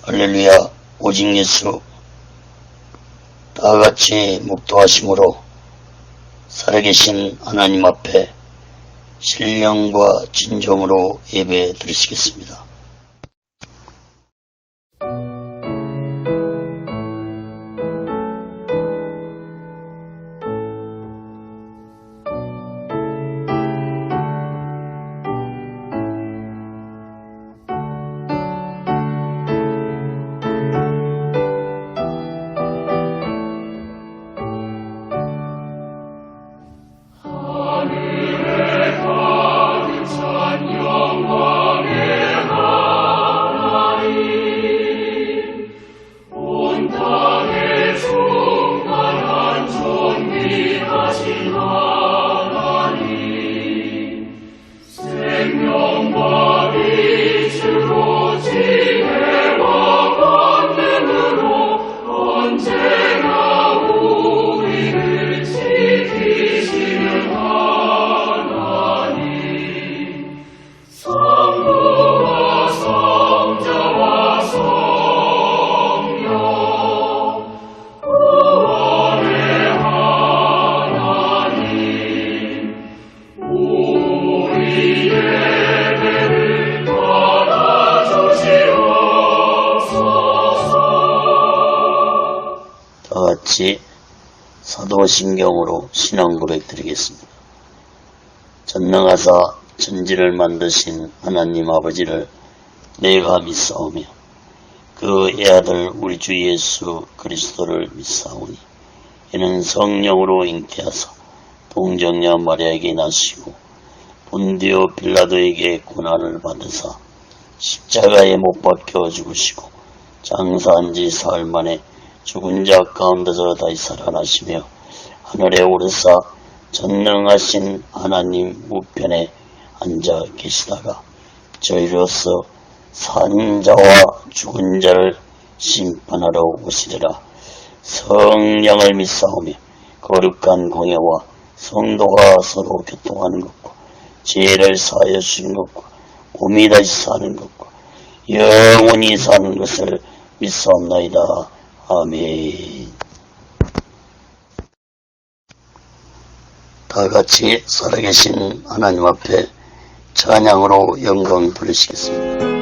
할렐루야. 오직 예수. 다같이 묵도하심으로 살아계신 하나님 앞에 신령과 진정으로 예배 드리시겠습니다. 다같이 사도신경으로 신앙 고백 드리겠습니다. 전능하사 천지를 만드신 하나님 아버지를 내가 믿사오며 그 애아들 우리 주 예수 그리스도를 믿사오니 이는 성령으로 잉태하사 동정녀 마리아에게 나시고 본디오 빌라도에게 고난을 받으사 십자가에 못 박혀 죽으시고 장사한 지 사흘 만에 죽은 자 가운데서 다시 살아나시며 하늘에 오르사 전능하신 하나님 우편에 앉아 계시다가 저희로서 산 자와 죽은 자를 심판하러 오시리라. 성령을 믿사오며 거룩한 공예와 성도가 서로 교통하는 것과 죄를 사하여 주신 것과 몸이 다시 사는 것과 영원히 사는 것을 믿사옵나이다. 아멘. 다같이 살아계신 하나님 앞에 찬양으로 영광 돌리시겠습니다.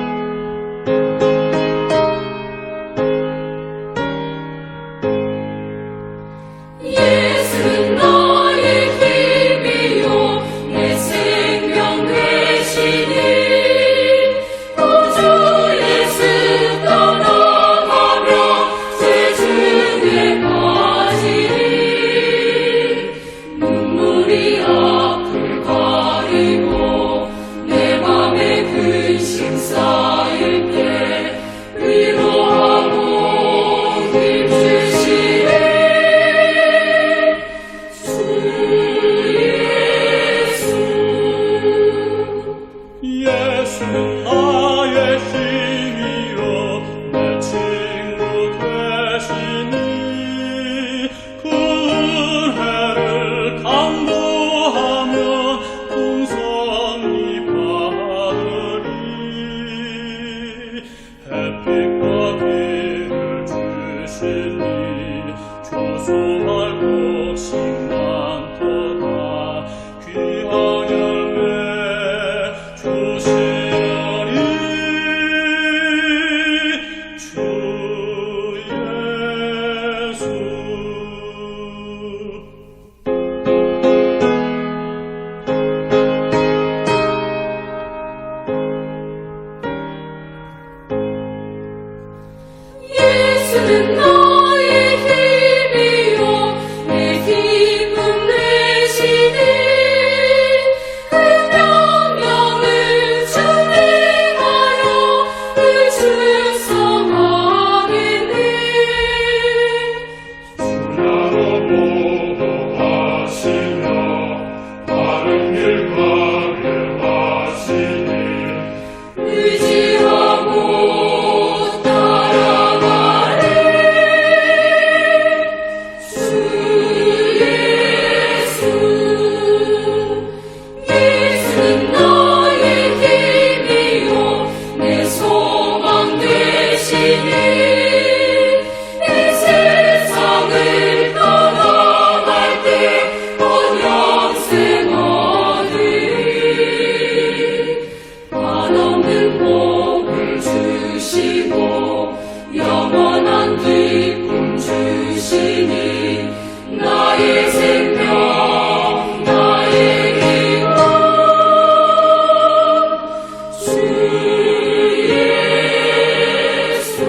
예수는 나의 힘이요 영원한 기쁨 주시니 나의 생명 나의 기쁨 주 예수.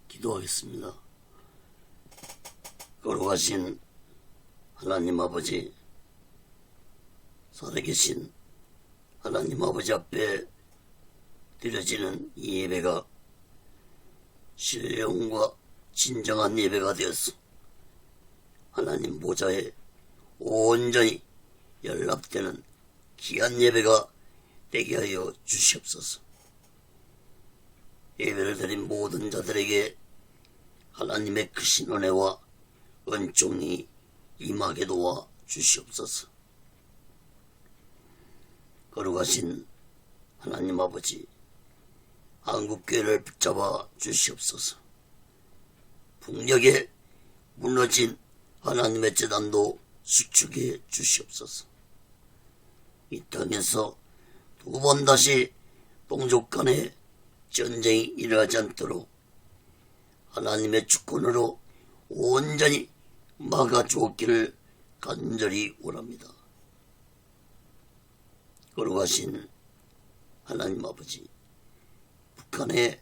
기도하겠습니다. 거룩하신 하나님 아버지, 살아계신 하나님 아버지 앞에 드려지는 이 예배가 신령과 진정한 예배가 되었어 하나님 보좌에 온전히 연락되는 귀한 예배가 되게 하여 주시옵소서. 예배를 드린 모든 자들에게 하나님의 크신 은혜와 은총이 임하게 도와 주시옵소서. 거룩하신 하나님 아버지, 한국교회를 붙잡아 주시옵소서. 북녘에 무너진 하나님의 재단도 수축해 주시옵소서. 이 땅에서 두 번 다시 동족 간에 전쟁이 일어나지 않도록 하나님의 주권으로 온전히 막아주었기를 간절히 원합니다. 거룩하신 하나님 아버지, 북한의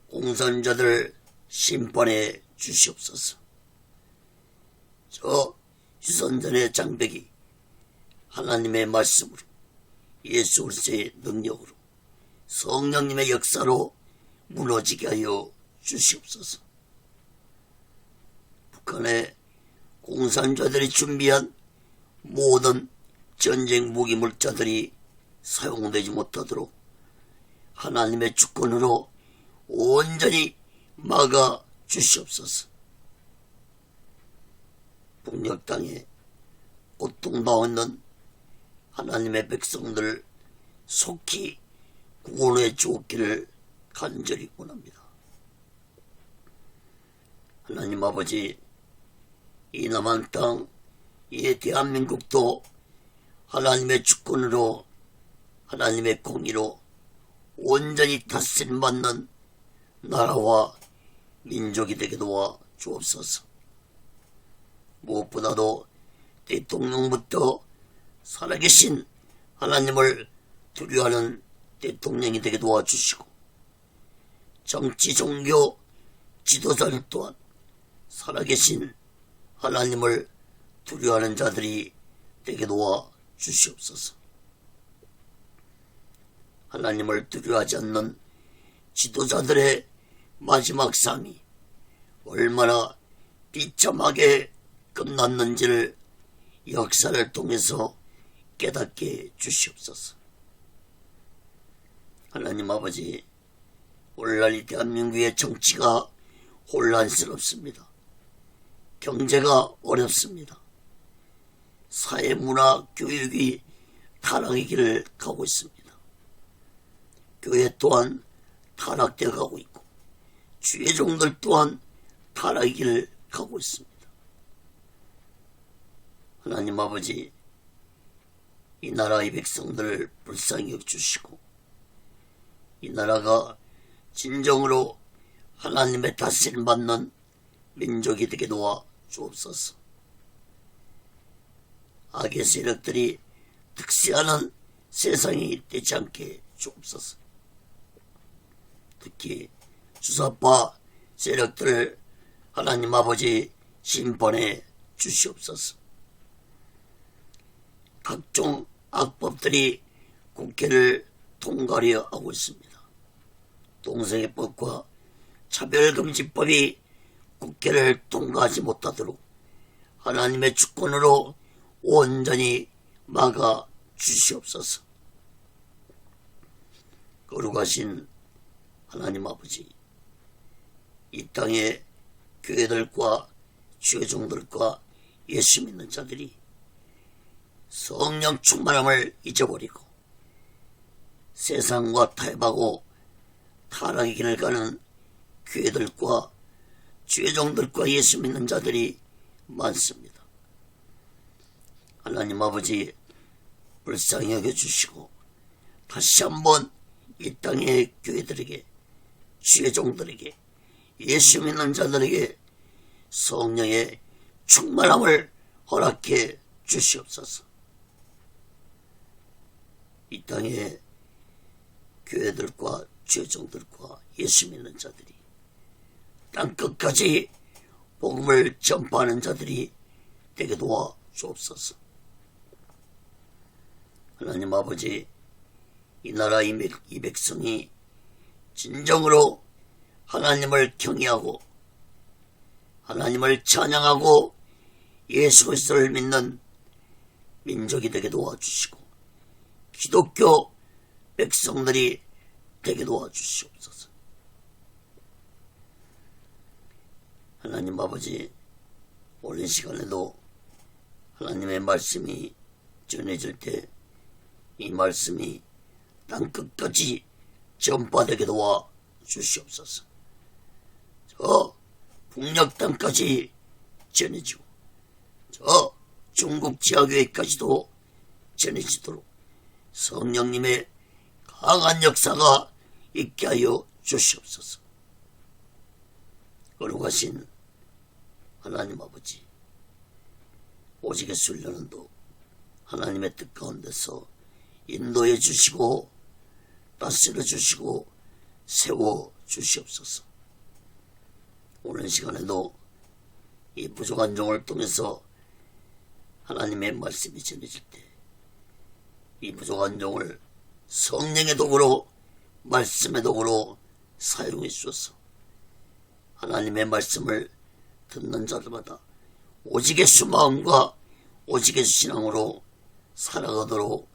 공산자들을 심판해 주시옵소서. 저 유선전의 장벽이 하나님의 말씀으로, 예수 그리스도의 능력으로, 성령님의 역사로 무너지게 하여 주시옵소서. 북한의 공산자들이 준비한 모든 전쟁 무기 물자들이 사용되지 못하도록 하나님의 주권으로 온전히 막아 주시옵소서. 북녘 땅에 고통당하는 하나님의 백성들 속히 구원해 주옵기를 간절히 원합니다. 하나님 아버지, 이 남한 땅, 이 대한민국도 하나님의 주권으로, 하나님의 공의로 온전히 다스림받는 나라와 민족이 되게 도와 주옵소서. 무엇보다도 대통령부터 살아계신 하나님을 두려워하는 대통령이 되게 도와주시고, 정치 종교 지도자들 또한 살아계신 하나님을 두려워하는 자들이 되게 도와 주시옵소서. 하나님을 두려워하지 않는 지도자들의 마지막 삶이 얼마나 비참하게 끝났는지를 역사를 통해서 깨닫게 주시옵소서. 하나님 아버지, 오늘날 이 대한민국의 정치가 혼란스럽습니다. 경제가 어렵습니다. 사회, 문화, 교육이 타락의 길을 가고 있습니다. 교회 또한 타락되어 가고 있고, 주의 종들 또한 타락의 길을 가고 있습니다. 하나님 아버지, 이 나라의 백성들을 불쌍히 여겨주시고, 이 나라가 진정으로 하나님의 다스림 받는 민족이 되게 도와 주옵소서. 악의 세력들이 득세하는 세상이 되지 않게 주옵소서. 특히 주사파 세력들을 하나님 아버지 심판해 주시옵소서. 각종 악법들이 국회를 통과하려 하고 있습니다. 동성애법과 차별금지법이 국회를 통과하지 못하도록 하나님의 주권으로 온전히 막아 주시옵소서. 거룩하신 하나님 아버지, 이 땅의 교회들과 주의 종들과 예수 믿는 자들이 성령 충만함을 잊어버리고 세상과 타협하고 타락의 길을 가는 교회들과 주의 종들과 예수 믿는 자들이 많습니다. 하나님 아버지, 불쌍히 여겨주시고 다시 한번 이 땅의 교회들에게, 주의 종들에게, 예수 믿는 자들에게 성령의 충만함을 허락해 주시옵소서. 이 땅의 교회들과 주의 종들과 예수 믿는 자들이 땅끝까지 복음을 전파하는 자들이 되게 도와 주옵소서. 하나님 아버지, 이 나라 이 백성이 진정으로 하나님을 경외하고 하나님을 찬양하고 예수 그리스도를 믿는 민족이 되게 도와주시고 기독교 백성들이 되게 도와주시옵소서. 하나님 아버지, 오랜 시간에도 하나님의 말씀이 전해질 때 이 말씀이 땅끝까지 전파되게 도와 주시옵소서. 저 북녘 땅까지 전해지고 저 중국 지하교회까지도 전해지도록 성령님의 강한 역사가 있게 하여 주시옵소서. 거룩하신 하나님 아버지, 오직의 순례는도 하나님의 뜻 가운데서 인도해 주시고 다스려 주시고 세워 주시옵소서. 오늘 시간에도 이 부족한 종을 통해서 하나님의 말씀이 전해질 때 이 부족한 종을 성령의 도구로, 말씀의 도구로 사용해 주소서. 하나님의 말씀을 듣는 자들마다 오직의 수 마음과 오직의 수 신앙으로 살아가도록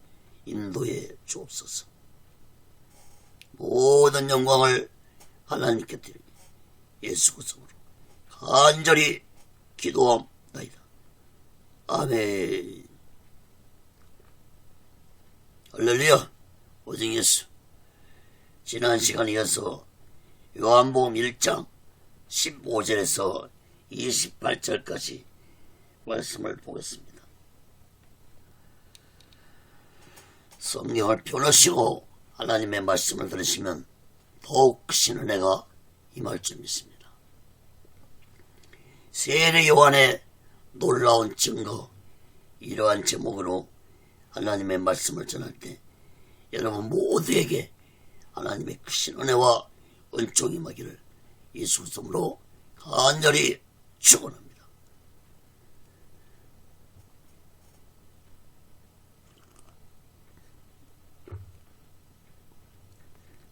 인도해 주옵소서. 모든 영광을 하나님께 드리니 예수 그리스도로 간절히 기도합니다. 아멘. 할렐루야. 오직 예수. 지난 시간에 이어서 요한복음 1장 15절에서 28절까지 말씀을 보겠습니다. 성경을 펴놓으시고 하나님의 말씀을 들으시면 더욱 크신 은혜가 임할 줄 믿습니다. 세례 요한의 놀라운 증거, 이러한 제목으로 하나님의 말씀을 전할 때 여러분 모두에게 하나님의 크신 은혜와 은총이 임하기를 예수 그리스도로 간절히 축원합니다.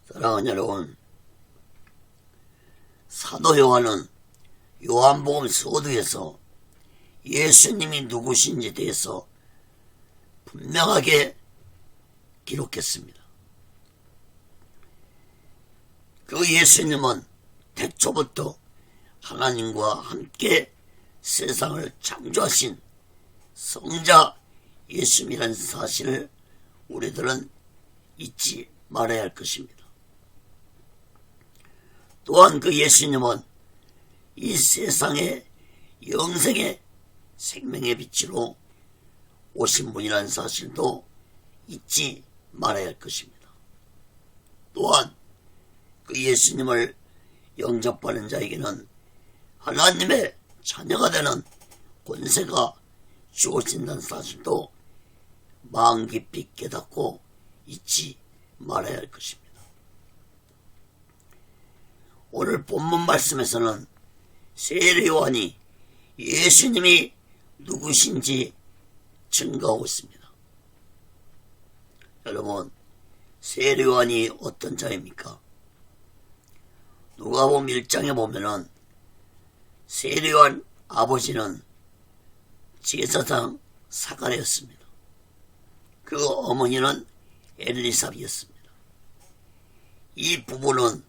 사랑하는 여러분, 사도 요한은 요한복음 서두에서 예수님이 누구신지에 대해서 분명하게 기록했습니다. 그 예수님은 태초부터 하나님과 함께 세상을 창조하신 성자 예수님이라는 사실을 우리들은 잊지 말아야 할 것입니다. 또한 그 예수님은 이 세상의 영생의 생명의 빛으로 오신 분이라는 사실도 잊지 말아야 할 것입니다. 또한 그 예수님을 영접하는 자에게는 하나님의 자녀가 되는 권세가 주어진다는 사실도 마음 깊이 깨닫고 잊지 말아야 할 것입니다. 오늘 본문 말씀에서는 세례 요한이 예수님이 누구신지 증거하고 있습니다. 여러분, 세례 요한이 어떤 자입니까? 누가복음 1장에 보면은 세례 요한 아버지는 제사장 사가랴였습니다. 그 어머니는 엘리사벳이었습니다. 이 부부는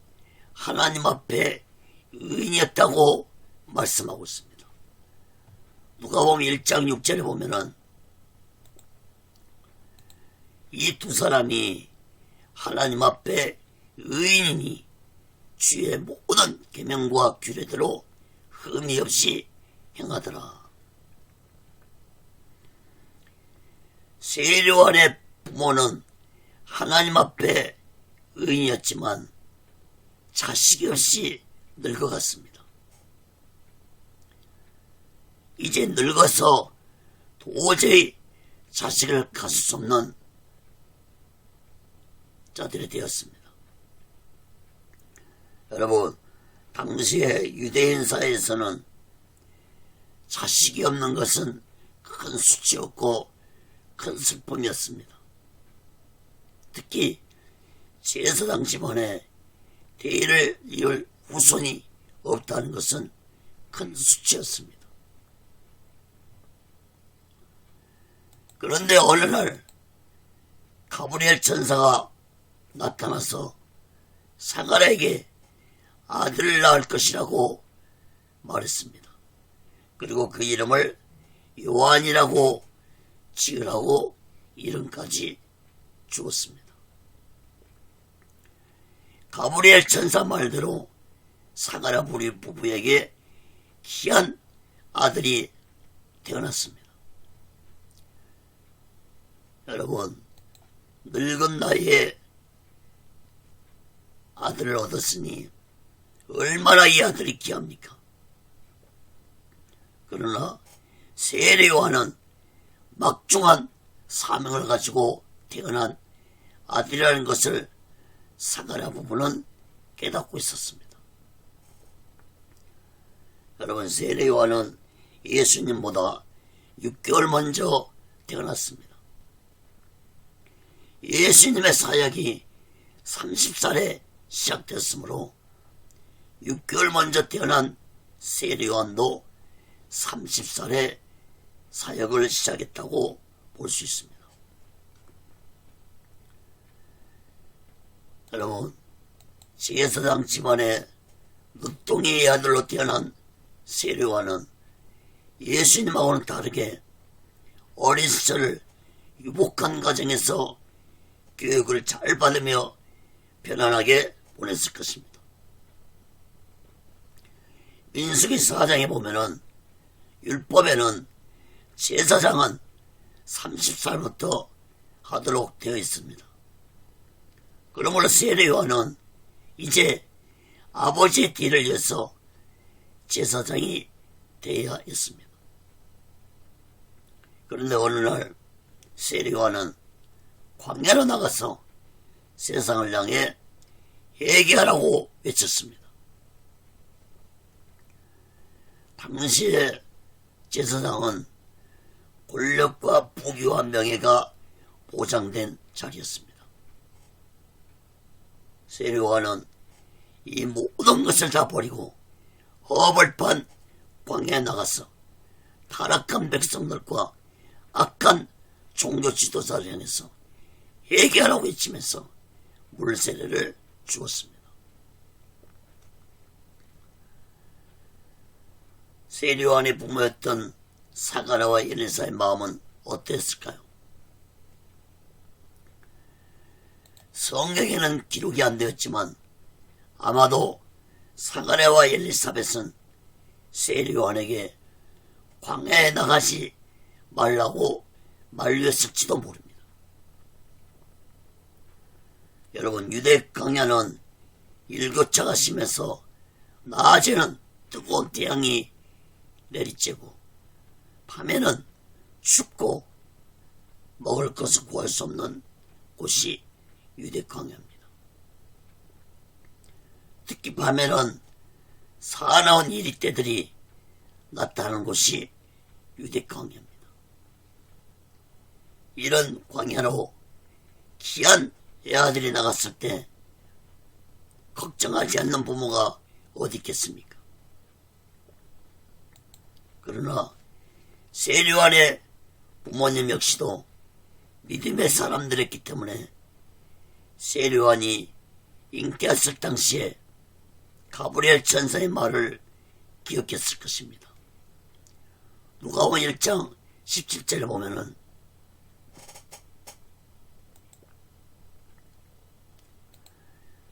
하나님 앞에 의인이었다고 말씀하고 있습니다. 누가복음 1장 6절에 보면은 이 두 사람이 하나님 앞에 의인이니 주의 모든 계명과 규례대로 흠이 없이 행하더라. 세례요한의 부모는 하나님 앞에 의인이었지만 자식이 없이 늙어갔습니다. 이제 늙어서 도저히 자식을 가질 수 없는 자들이 되었습니다. 여러분, 당시의 유대인 사회에서는 자식이 없는 것은 큰 수치였고 큰 슬픔이었습니다. 특히 제사장 집안에 대의를 이을 후손이 없다는 것은 큰 수치였습니다. 그런데 어느 날 가브리엘 천사가 나타나서 사가랴에게 아들을 낳을 것이라고 말했습니다. 그리고 그 이름을 요한이라고 지으라고 이름까지 주었습니다. 가브리엘 천사 말대로 사가랴 부부에게 귀한 아들이 태어났습니다. 여러분, 늙은 나이에 아들을 얻었으니 얼마나 이 아들이 귀합니까? 그러나 세례 요한은 막중한 사명을 가지고 태어난 아들이라는 것을 사가랴 부부는 깨닫고 있었습니다. 여러분, 세례 요한은 예수님보다 6개월 먼저 태어났습니다. 예수님의 사역이 30살에 시작됐으므로 6개월 먼저 태어난 세례 요한도 30살에 사역을 시작했다고 볼 수 있습니다. 여러분, 제사장 집안의 늦둥이의 아들로 태어난 세례 요한은 예수님하고는 다르게 어린 시절 유복한 가정에서 교육을 잘 받으며 편안하게 보냈을 것입니다. 민수기 4장에 보면은 율법에는 제사장은 30살부터 하도록 되어 있습니다. 그러므로 세례 요한은 이제 아버지의 뒤를 이어서 제사장이 되어야 했습니다. 그런데 어느 날 세례 요한은 광야로 나가서 세상을 향해 회개하라고 외쳤습니다. 당시의 제사장은 권력과 부귀와 명예가 보장된 자리였습니다. 세례 요한은 이 모든 것을 다 버리고 허벌판 광야에 나가서 타락한 백성들과 악한 종교 지도자를 향해서 회개하라고 외치면서 물세례를 주었습니다. 세례 요한의 부모였던 사가랴와 엘리사의 마음은 어땠을까요? 성경에는 기록이 안 되었지만 아마도 사가랴와 엘리사벳은 세례 요한에게 광야에 나가지 말라고 만류했을지도 모릅니다. 여러분, 유대 광야는 일교차가 심해서 낮에는 뜨거운 태양이 내리쬐고 밤에는 춥고 먹을 것을 구할 수 없는 곳이 유대 광야입니다. 특히 밤에는 사나운 이리떼들이 나타나는 곳이 유대 광야입니다. 이런 광야로 귀한 애아들이 나갔을 때 걱정하지 않는 부모가 어디 있겠습니까? 그러나 세례 요한의 부모님 역시도 믿음의 사람들이었기 때문에 세례 요한이 잉태했을 당시에 가브리엘 천사의 말을 기억했을 것입니다. 누가복음 1장 17절에 보면은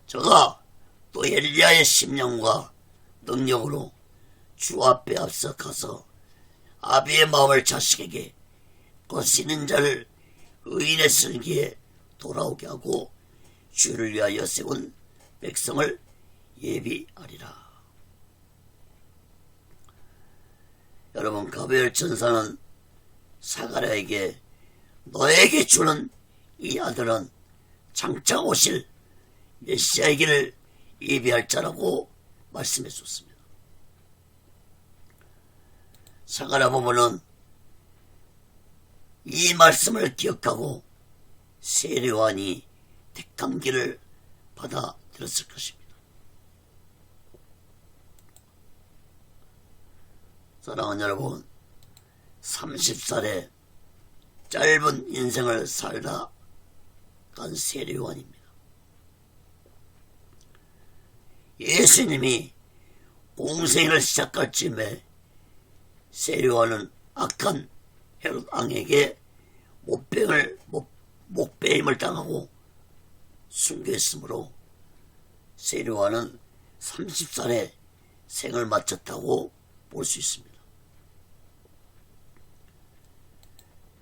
저가 또 엘리야의 심령과 능력으로 주 앞에 앞서 가서 아비의 마음을 자식에게 거시는 자를 의인의 슬기에 돌아오게 하고 주를 위하여 세운 백성을 예비하리라. 여러분, 가브리엘 천사는 사가랴에게 너에게 주는 이 아들은 장차 오실 메시아이기를 예비할 자라고 말씀해 줬습니다. 사가랴 부부는 이 말씀을 기억하고 세례요한이 택한 길을 받아들였을 것입니다. 사랑하는 여러분, 30살에 짧은 인생을 살다 간 세례요한입니다. 예수님이 공생을 시작할 즈음에 세례요한은 악한 헤롯 왕에게 목배임을 당하고 순교했으므로 세례요한은 30살에 생을 마쳤다고 볼 수 있습니다.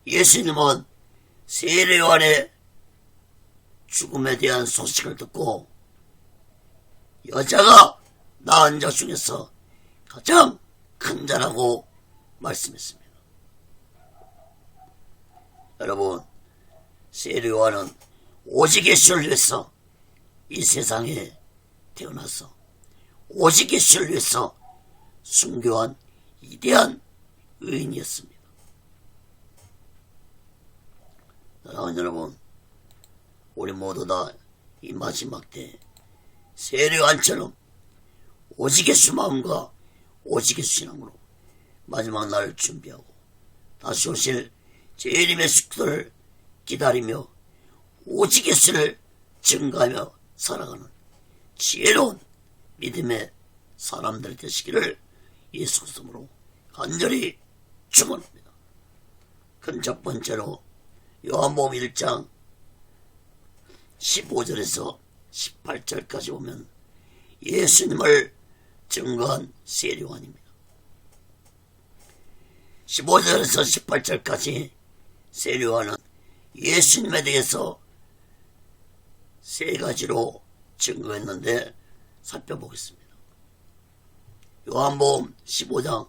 예수님은 세례요한의 죽음에 대한 소식을 듣고 여자가 낳은 자 중에서 가장 큰 자라고 말씀했습니다. 여러분, 세례요한은 오직 예수를 위해서 이 세상에 태어나서 오직 예수를 위해서 순교한 위대한 의인이었습니다. 사랑하는 여러분, 우리 모두 다 이 마지막 때 세례요한처럼 오직 예수 마음과 오직 예수 신앙으로 마지막 날을 준비하고 다시 오실 재림의 숙소를 기다리며 오직 예수를 증거하며 살아가는 지혜로운 믿음의 사람들 되시기를 예수 그리스도로 간절히 축원합니다. 큰 첫 번째로 요한복음 1장 15절에서 18절까지 보면 예수님을 증거한 세례요한입니다. 15절에서 18절까지 세례요한은 예수님에 대해서 세 가지로 증거했는데 살펴보겠습니다. 요한복음 15장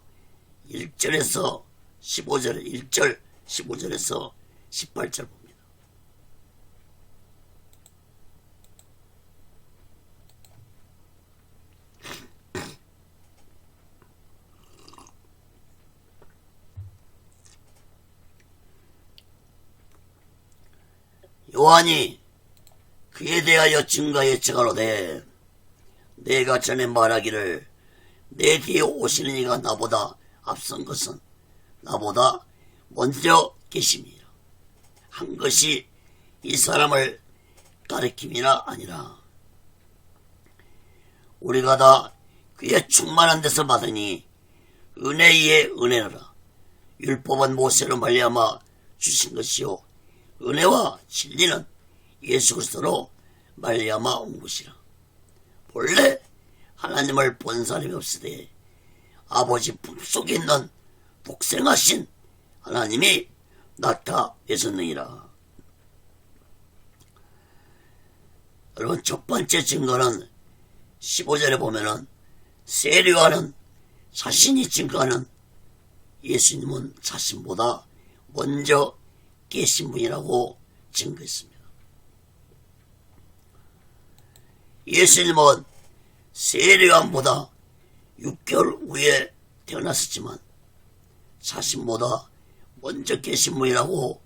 1절에서 15절, 1절 15절에서 18절 봅니다. 요한이 그에 대하여 증거에 증언하되 내가 전에 말하기를 내 뒤에 오시는 이가 나보다 앞선 것은 나보다 먼저 계심이라 한 것이 이 사람을 가리킴이나 아니라 우리가 다 그의 충만한 데서 받으니 은혜 위에 은혜라 율법은 모세로 말미암아 주신 것이요 은혜와 진리는 예수 그리스도로 말미암아 온 것이라. 본래 하나님을 본 사람이 없으되 아버지 품속에 있는 독생하신 하나님이 나타내셨느니라. 여러분, 첫 번째 증거는 15절에 보면은 세례요한은 자신이 증거하는 예수님은 자신보다 먼저 계신 분이라고 증거했습니다. 예수님은 세례요한보다 6개월 후에 태어났었지만 자신보다 먼저 계신 분이라고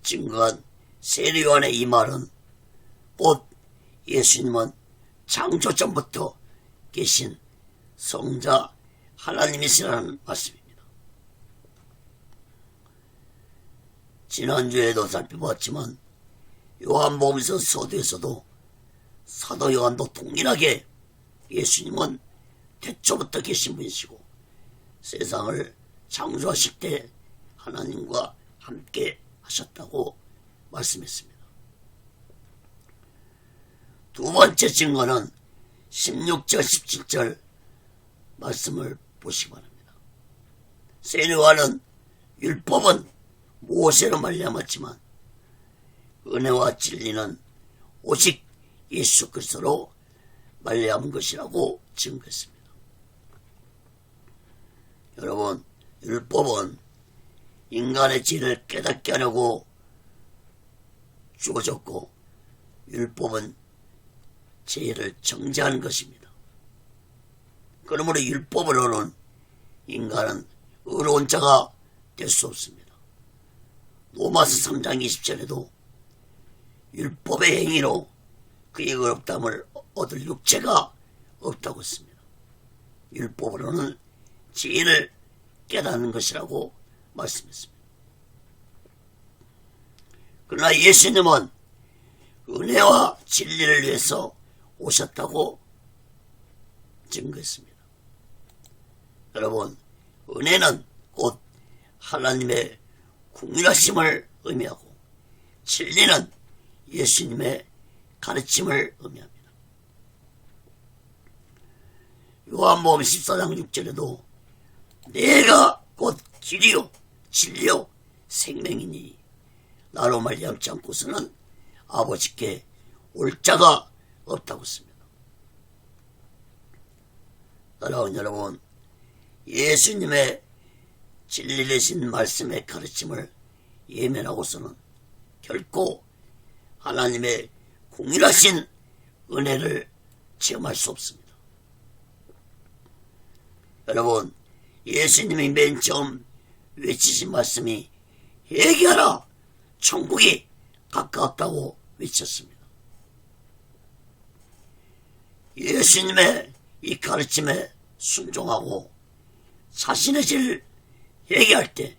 증거한 세례요한의 이 말은 곧 예수님은 창조 전부터 계신 성자 하나님이시라는 말씀입니다. 지난주에도 살펴봤지만 요한복음서 서두에서도 사도 요한도 동일하게 예수님은 태초부터 계신 분이시고 세상을 창조하실 때 하나님과 함께 하셨다고 말씀했습니다. 두 번째 증거는 16절 17절 말씀을 보시기 바랍니다. 세례요한은 율법은 모세로 말미암았지만 은혜와 진리는 오직 예수 그리스도로 말미암은 것이라고 증거했습니다. 여러분, 율법은 인간의 죄를 깨닫게 하려고 주어졌고, 율법은 죄를 정죄하는 것입니다. 그러므로 율법으로는 인간은 의로운 자가 될 수 없습니다. 로마서 3장 20절에도 율법의 행위로 그의 의롭다함을 얻을 육체가 없다고 했습니다. 율법으로는 죄를 깨닫는 것이라고 말씀했습니다. 그러나 예수님은 은혜와 진리를 위해서 오셨다고 증거했습니다. 여러분, 은혜는 곧 하나님의 궁일하심을 의미하고 진리는 예수님의 가르침을 의미합니다. 요한복음 14장 6절에도 내가 곧 길이요 진리요 생명이니 나로 말미암지 않고서는 아버지께 올 자가 없다고 했습니다. 사랑하는 여러분, 예수님의 진리 되신 말씀의 가르침을 예면하고서는 결코 하나님의 공일하신 은혜를 체험할 수 없습니다. 여러분, 예수님이 맨 처음 외치신 말씀이 회개하라, 천국이 가까웠다고 외쳤습니다. 예수님의 이 가르침에 순종하고 자신의 죄를 회개할 때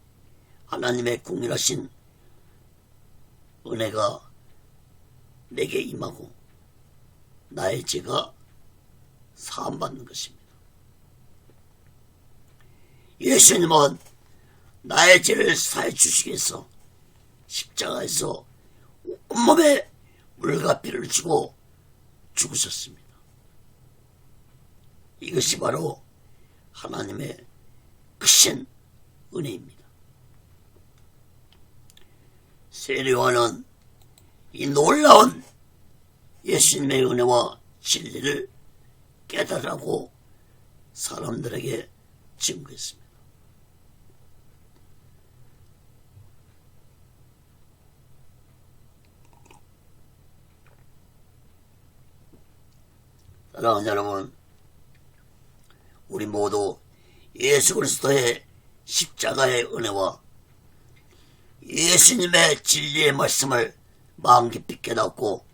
하나님의 궁일하신 은혜가 내게 임하고 나의 죄가 사함받는 것입니다. 예수님은 나의 죄를 사해 주시기 위해서 십자가에서 온몸에 물과 피를 주고 죽으셨습니다. 이것이 바로 하나님의 크신 은혜입니다. 세례요한은 이 놀라운 예수님의 은혜와 진리를 깨달으라고 사람들에게 증거했습니다. 사랑하는 여러분, 우리 모두 예수 그리스도의 십자가의 은혜와 예수님의 진리의 말씀을 마음 깊이 깨닫고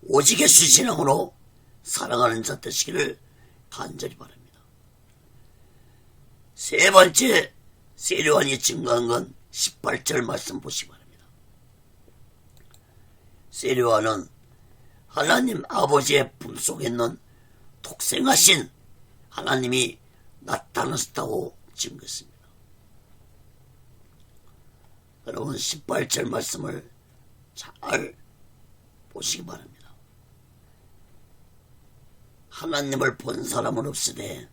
오직 예수 신앙으로 사랑하는 자 되시기를 간절히 바랍니다. 세 번째 세례요한이 증거한 건 18절 말씀 보시기 바랍니다. 세례요한은 하나님 아버지의 품속에 있는 독생하신 하나님이 나타나셨다고 증거했습니다. 여러분, 18절 말씀을 잘 보시기 바랍니다. 하나님을 본 사람은 없으되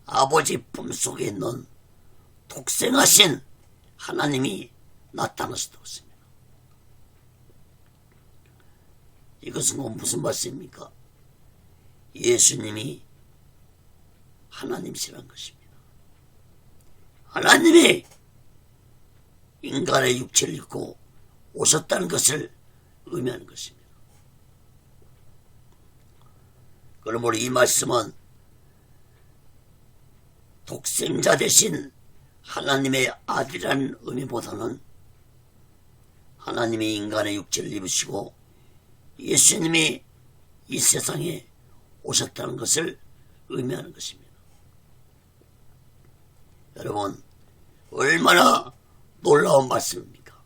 아버지 품속에 있는 독생하신 하나님이 나타나셨다고 했습니다. 이것은 무슨 말씀입니까? 예수님이 하나님이시라는 것입니다. 하나님이 인간의 육체를 입고 오셨다는 것을 의미하는 것입니다. 그러므로 이 말씀은 독생자 대신 하나님의 아들이라는 의미보다는 하나님이 인간의 육체를 입으시고 예수님이 이 세상에 오셨다는 것을 의미하는 것입니다. 여러분, 얼마나 놀라운 말씀입니까?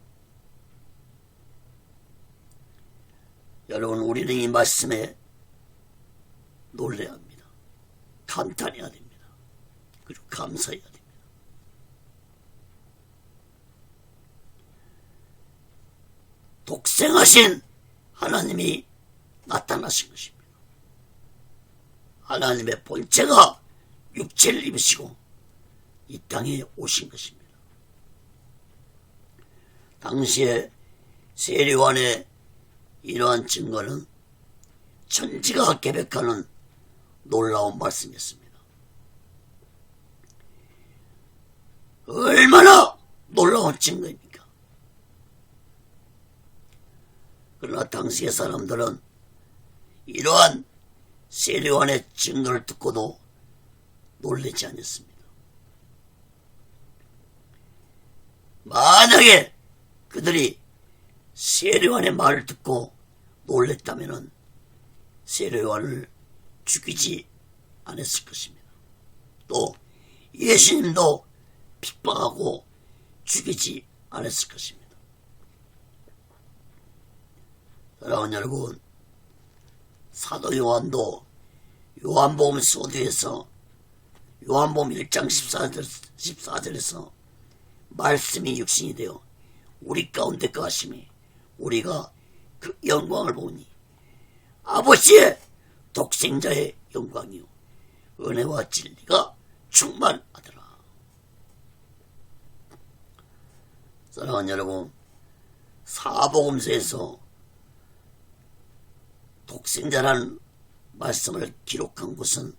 여러분, 우리는 이 말씀에 놀라야 합니다. 감탄해야 됩니다. 그리고 감사해야 됩니다. 독생하신 하나님이 나타나신 것입니다. 하나님의 본체가 육체를 입으시고 이 땅에 오신 것입니다. 당시에 세례요한의 이러한 증거는 천지가 계획하는 놀라운 말씀이었습니다. 얼마나 놀라운 증거입니까? 그러나 당시의 사람들은 이러한 세례요한의 증거를 듣고도 놀라지 않았습니다. 만약에 그들이 세례요한의 말을 듣고 놀랬다면 세례요한을 죽이지 않았을 것입니다. 또 예수님도 핍박하고 죽이지 않았을 것입니다. 사랑하는 여러분, 사도 요한도 요한복음 서두에서 요한복음 1장 14절에서 말씀이 육신이 되어 우리 가운데 거하심이 우리가 그 영광을 보니 아버지의 독생자의 영광이요 은혜와 진리가 충만하더라. 사랑하는 여러분, 사복음서에서 독생자라는 말씀을 기록한 곳은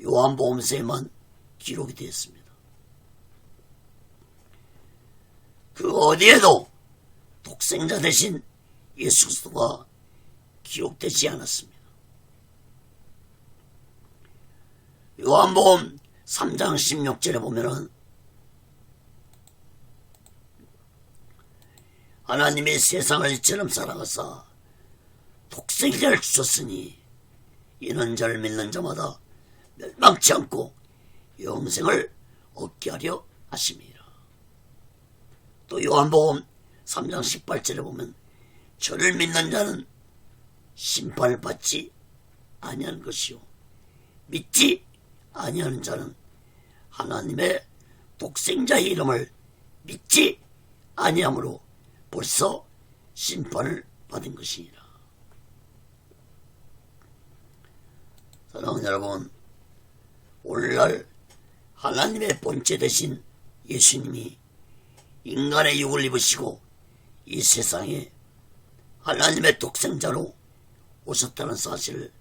요한복음서에만 기록이 되었습니다. 그 어디에도 독생자 대신 예수 그리스도가 기록되지 않았습니다. 요한복음 3장 16절에 보면은 하나님이 세상을 이처럼 사랑하사 독생자를 주셨으니 이는 저를 믿는 자마다 멸망치 않고 영생을 얻게 하려 하심이라. 또 요한복음 3장 18절에 보면 저를 믿는 자는 심판을 받지 아니하는 것이요 믿지 아니하는 자는 하나님의 독생자의 이름을 믿지 아니함으로 벌써 심판을 받은 것이니라. 사랑하는 여러분, 오늘날 하나님의 본체 되신 예수님이 인간의 육을 입으시고 이 세상에 하나님의 독생자로 오셨다는 사실을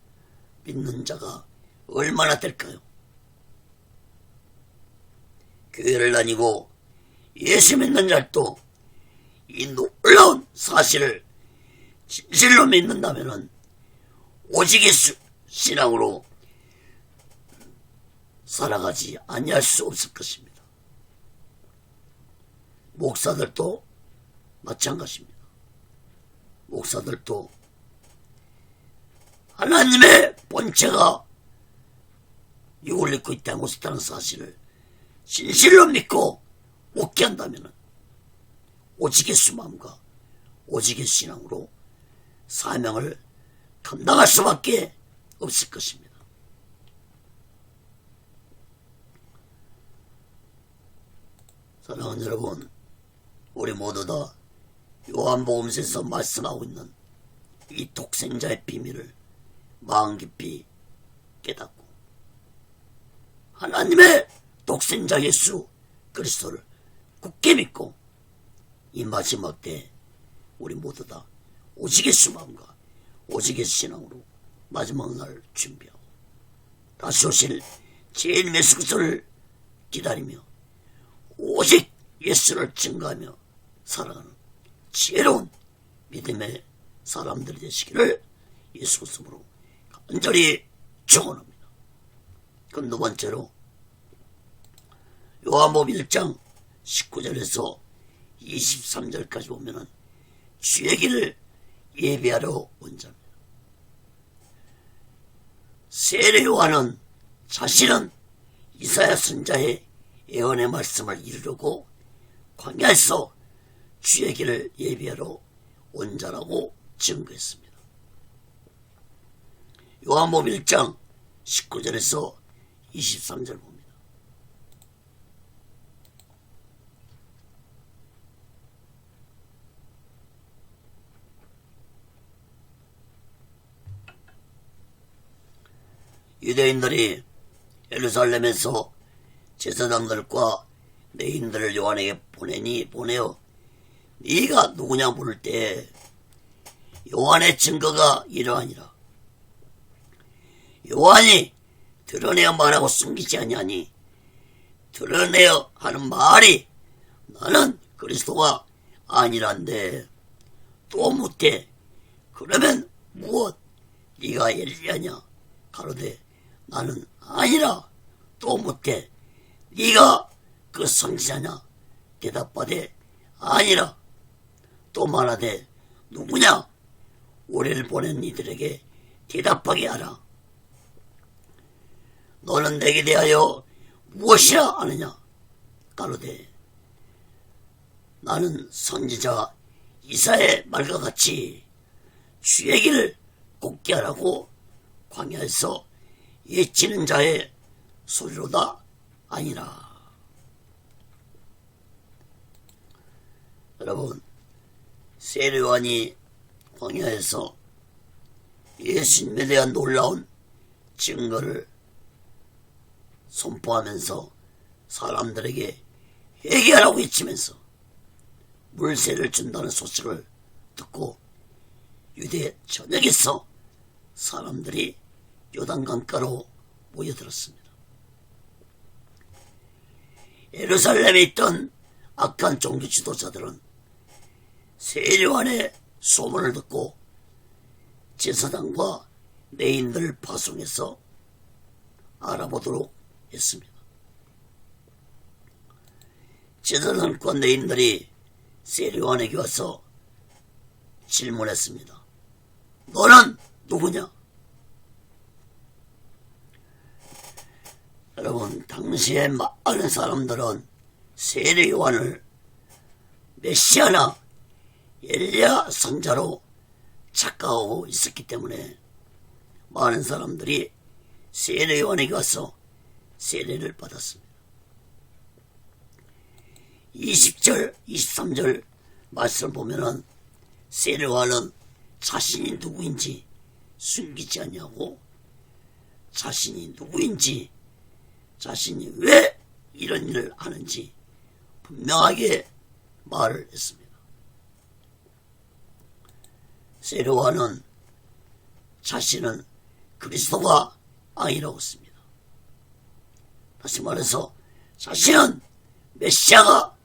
믿는 자가 얼마나 될까요? 교회를 다니고 예수 믿는 자도 이 놀라운 사실을 진실로 믿는다면 오직 예수 신앙으로 살아가지 아니할 수 없을 것입니다. 목사들도 마찬가지입니다. 목사들도 하나님의 본체가 육을 입고 이 땅에 오셨다는 사실을 진실로 믿고 묵게한다면 오직 예수 마음과 오직 예수 신앙으로 사명을 감당할 수밖에 없을 것입니다. 사랑하는 여러분, 우리 모두 다 요한복음서에서 말씀하고 있는 이 독생자의 비밀을 마음 깊이 깨닫고 하나님의 독생자 예수 그리스도를 굳게 믿고 이 마지막 때 우리 모두 다 오직 예수 마음과 오직 예수 신앙으로 마지막 날 준비하고 다시 오실 주님 예수 그리스도를 기다리며 오직 예수를 증거하며 살아가는 지혜로운 믿음의 사람들이 되시기를 예수 그리스도로 간절히 축원합니다. 그럼 두 번째로 요한복음 1장 19절에서 23절까지 보면은 주의 길을 예비하러 온 자입니다. 세례 요한은 자신은 이사야 선지자의 예언의 말씀을 이루려고 광야에서 주의 길을 예비하러 온 자라고 증거했습니다. 요한복음 1장 19절에서 23절 봅니다. 유대인들이 예루살렘에서 제사장들과 레인들을 요한에게 보내어 네가 누구냐 물을 때 요한의 증거가 이러하니라. 요한이 드러내어 말하고 숨기지 아니하니 드러내어 하는 말이 나는 그리스도가 아니란데 또 묻되 그러면 무엇 네가 엘리야냐 가로되 나는 아니라. 또 묻되 네가 그 선지자냐 대답하되 아니라. 또 말하되 누구냐 우리를 보낸 이들에게 대답하게 하라. 너는 내게 대하여 무엇이라 하느냐 가로되 나는 선지자 이사의 말과 같이 주의 길을 곱게 하라고 광야에서 외치는 자의 소리로다 아니라. 여러분, 세례요한이 광야에서 예수님에 대한 놀라운 증거를 선포하면서 사람들에게 회개하라고 외치면서 물세를 준다는 소식을 듣고 유대 전역에서 사람들이 요단강가로 모여들었습니다. 예루살렘에 있던 악한 종교 지도자들은 세례요한의 소문을 듣고 제사장과 레인들을 파송해서 알아보도록 했습니다. 제사장과 레인들이 세례요한에게 와서 질문했습니다. 너는 누구냐? 여러분, 당시에 많은 사람들은 세례요한을 메시아나 엘리야 선자로 착각하고 있었기 때문에 많은 사람들이 세례요한에게 와서 세례를 받았습니다. 20절, 23절 말씀을 보면은 세례요한은 자신이 누구인지 숨기지 않냐고 자신이 누구인지 자신이 왜 이런 일을 하는지 분명하게 말을 했습니다. 세례요한은 자신은 그리스도가 아니라고 했습니다. 다시 말해서 자신은 메시아가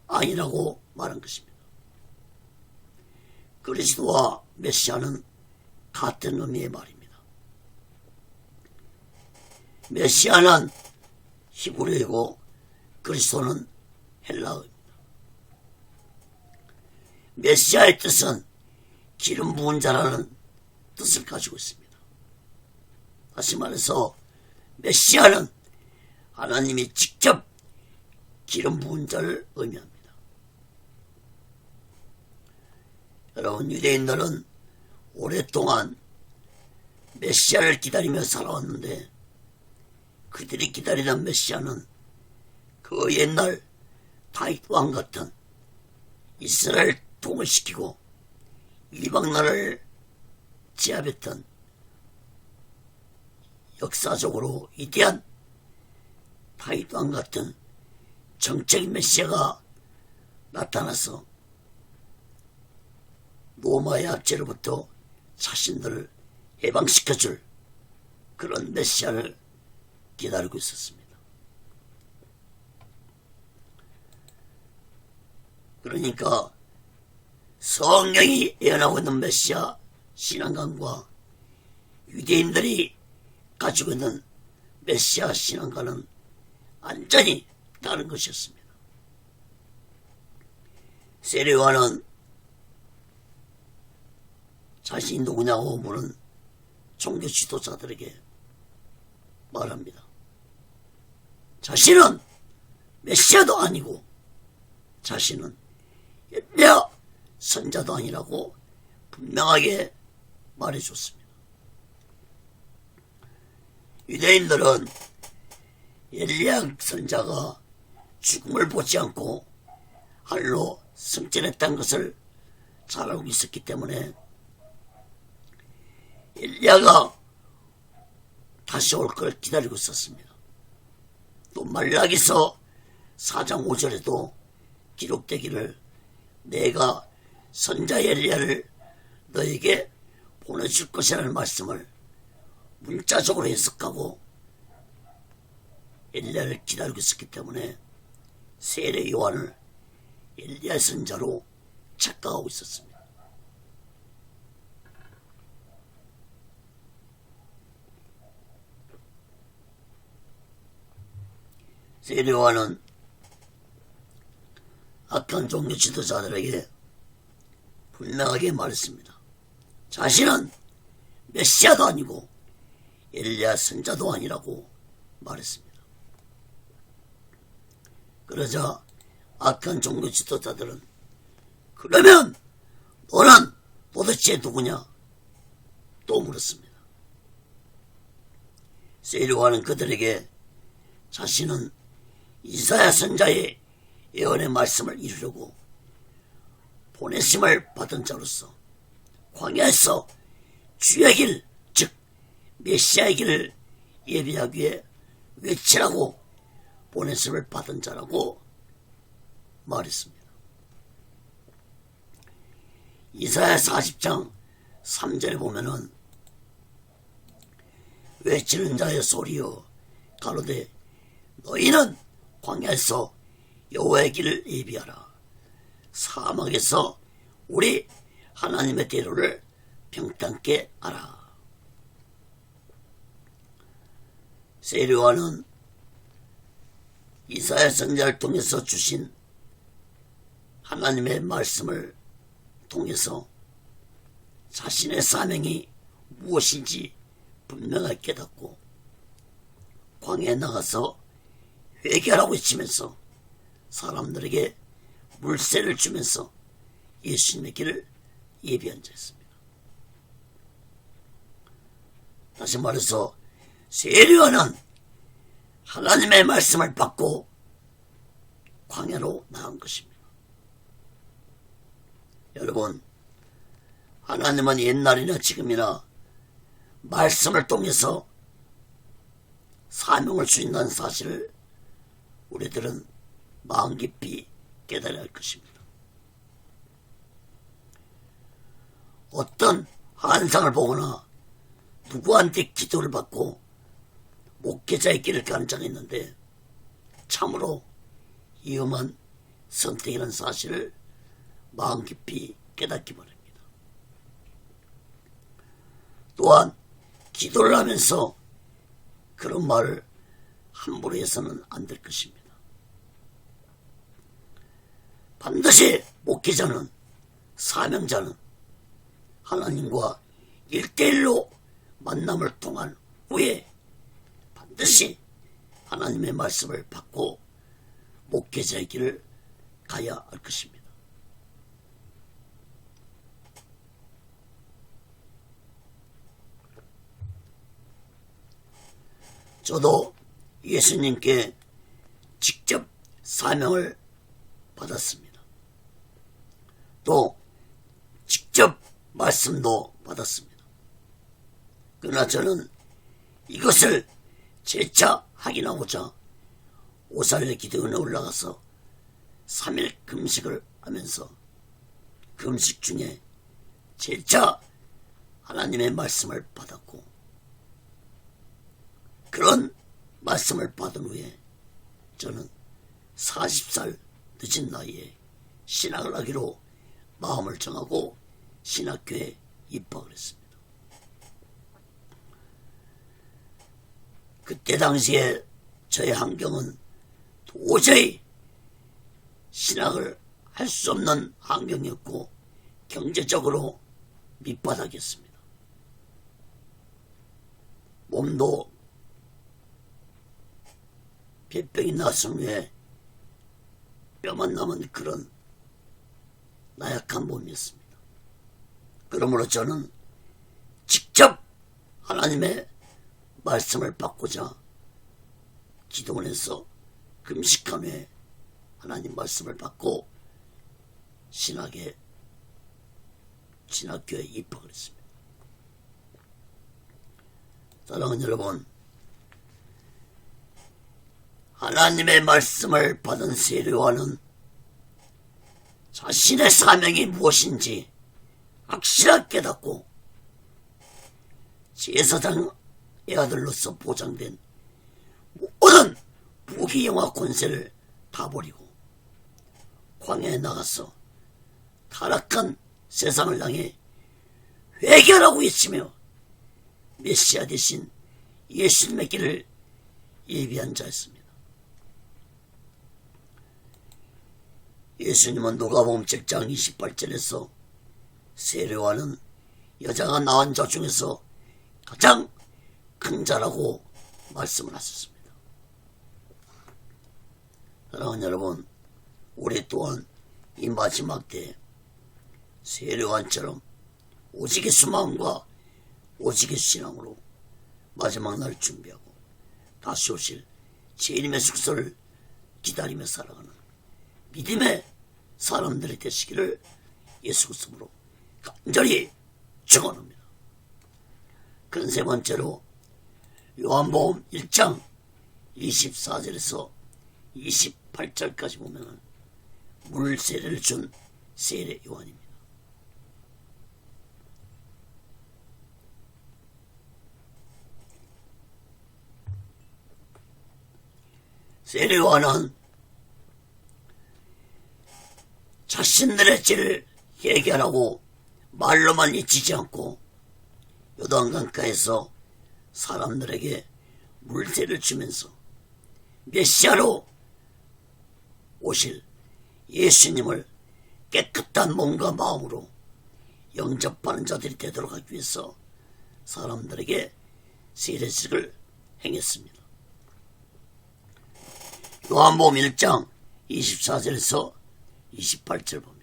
아니라고 말한 것입니다. 그리스도와 메시아는 같은 의미의 말입니다. 메시아는 히브리어이고 그리스도는 헬라어입니다. 메시아의 뜻은 기름 부은 자라는 뜻을 가지고 있습니다. 다시 말해서 메시아는 하나님이 직접 기름 부은 자를 의미합니다. 여러분, 유대인들은 오랫동안 메시아를 기다리며 살아왔는데 그들이 기다리던 메시아는 그 옛날 다윗 왕 같은 이스라엘 통일시키고 이방나라를 제압했던 역사적으로 위대한 다윗 왕 같은 정적인 메시아가 나타나서 로마의 압제로부터 자신들을 해방시켜줄 그런 메시아를 기다리고 있었습니다. 그러니까 성경이 예언하고 있는 메시아 신앙관과 유대인들이 가지고 있는 메시아 신앙과는 완전히 다른 것이었습니다. 세례요한은 자신이 누구냐고 물은 종교 지도자들에게 말합니다. 자신은 메시아도 아니고 자신은 엘리야 선자도 아니라고 분명하게 말해줬습니다. 유대인들은 엘리야 선자가 죽음을 보지 않고 할로 승천했다는 것을 잘 알고 있었기 때문에 엘리야가 다시 올 걸 기다리고 있었습니다. 또 말라기서 4장 5절에도 기록되기를 내가 선자 엘리야를 너에게 보내줄 것이라는 말씀을 문자적으로 해석하고 엘리야를 기다리고 있었기 때문에 세례 요한을 엘리야 선자로 착각하고 있었습니다. 세례 요한은 악한 종교 지도자들에게 분명하게 말했습니다. 자신은 메시아도 아니고 엘리야 선자도 아니라고 말했습니다. 그러자 악한 종교 지도자들은 그러면 너는 도대체 누구냐? 또 물었습니다. 세례 요한은 그들에게 자신은 이사야 선자의 예언의 말씀을 이루려고 보내심을 받은 자로서 광야에서 주의 길, 즉 메시아의 길을 예비하기 위해 외치라고 보내심을 받은 자라고 말했습니다. 이사야 40장 3절에 보면은 외치는 자의 소리여 가로되 너희는 광야에서 여호와의 길을 예비하라. 사막에서 우리 하나님의 대로를 평탄케 하라. 세례 요한은 이사야 선자를 통해서 주신 하나님의 말씀을 통해서 자신의 사명이 무엇인지 분명하게 깨닫고 광야에 나가서 회개하라고 외치면서 사람들에게 물세를 주면서 예수님의 길을 예비한 자였습니다. 다시 말해서 세례 요한은 하나님의 말씀을 받고 광야로 나간 것입니다. 여러분, 하나님은 옛날이나 지금이나 말씀을 통해서 사명을 주신다는 사실을 우리들은 마음 깊이 깨달아야 할 것입니다. 어떤 환상을 보거나 누구한테 기도를 받고 목회자의 길을 간장했는데 참으로 위험한 선택이라는 사실을 마음 깊이 깨닫기 바랍니다. 또한 기도를 하면서 그런 말을 함부로 해서는 안 될 것입니다. 반드시 목회자는, 사명자는 하나님과 1대1로 만남을 통한 후에 반드시 하나님의 말씀을 받고 목회자의 길을 가야 할 것입니다. 저도 예수님께 직접 사명을 받았습니다. 또 직접 말씀도 받았습니다. 그러나 저는 이것을 재차 확인하고자 오살레 기도원에 올라가서 3일 금식을 하면서 금식 중에 재차 하나님의 말씀을 받았고, 그런 말씀을 받은 후에 저는 40살 늦은 나이에 신학을 하기로 마음을 정하고 신학교에 입학을 했습니다. 그때 당시에 저의 환경은 도저히 신학을 할 수 없는 환경이었고 경제적으로 밑바닥이었습니다. 몸도 폐병이 났은 후에 뼈만 남은 그런 나약한 몸이었습니다. 그러므로 저는 직접 하나님의 말씀을 받고자 기도원에서 금식한 후에 하나님 말씀을 받고 신학교에 입학을 했습니다. 사랑하는 여러분, 하나님의 말씀을 받은 세례 요한은 자신의 사명이 무엇인지 확실하게 깨닫고 제사장의 아들로서 보장된 모든 부귀영화 권세를 다 버리고 광야에 나가서 타락한 세상을 향해 회개하라고 외치며 메시아 대신 예수님의 길을 예비한 자였습니다. 예수님은 누가복음 7장 28절에서 세례요한은 여자가 낳은 자 중에서 가장 큰 자라고 말씀을 하셨습니다. 사랑하는 여러분, 우리 또한 이 마지막 때에 세례요한처럼 오직의 수마음과 오직의 신앙으로 마지막 날 준비하고 다시 오실 주님의 숙소를 기다리며 살아가는 믿음의 사람들이 되시기를 예수 그리스도로 간절히 축원합니다. 그런 세 번째로 요한복음 1장 24절에서 28절까지 보면 물 세례를 준 세례 요한입니다. 세례 요한은 자신들의 죄를 해결하고 말로만 잊히지 않고 요단강가에서 사람들에게 물세를 주면서 메시아로 오실 예수님을 깨끗한 몸과 마음으로 영접하는 자들이 되도록 하기 위해서 사람들에게 세례식을 행했습니다. 요한복음 1장 24절에서 28절 봅니다.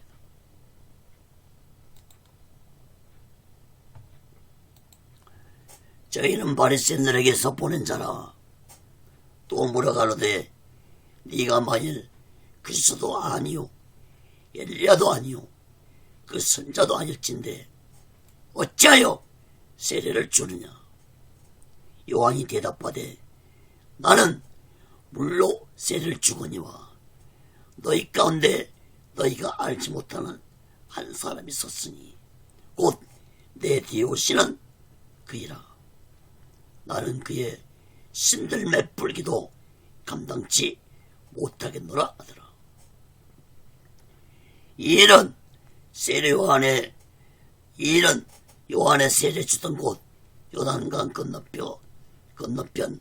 저희는 바리새인들에게서 보낸 자라. 또 물어가로되 네가 만일 그리스도 아니요 엘리야도 아니요 그 선자도 아닐진데 어찌하여 세례를 주느냐. 요한이 대답하되 나는 물로 세례를 주거니와 너희 가운데 너희가 알지 못하는 한 사람이 섰으니 곧 내 뒤에 오시는 그이라. 나는 그의 신들매 불기도 감당치 못하겠노라 하더라. 이 일은 요한의 세례 주던 곳 요단강 건너편